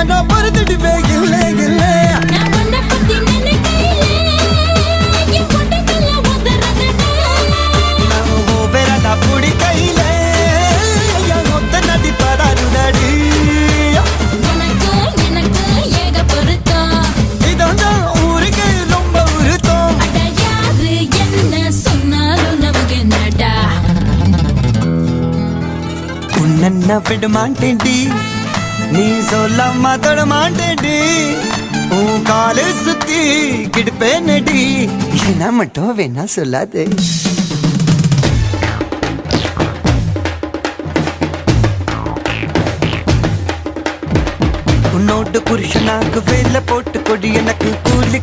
நான் மறந்துடுவே இல்லை இல்லை நான் உன்னை பத்தி நினைக்கையிலே என் கொட்டைக்குள்ள உதறதடா. நான் வேறடா பிடிக்கையில என் ஒத்த நதி படாருடடி எனக்கு ஏக பொருத்தம். இதான் ஊருக்கு ரொம்ப உருத்தம் அட யாரு என்ன சொன்னாலும் நமக்கு என்னடா. உன்னை நான் விட மாட்டேன்டி நீ சொல்லாம தொட மாட்டேன்டி உன் காலு சுத்தி கிடுப்பேனடி என்ன மட்டும் வேணா சொல்லாதே உன்னோட்டு புருஷனாக்கு வேலை போட்டு கொடி எனக்கு கூலி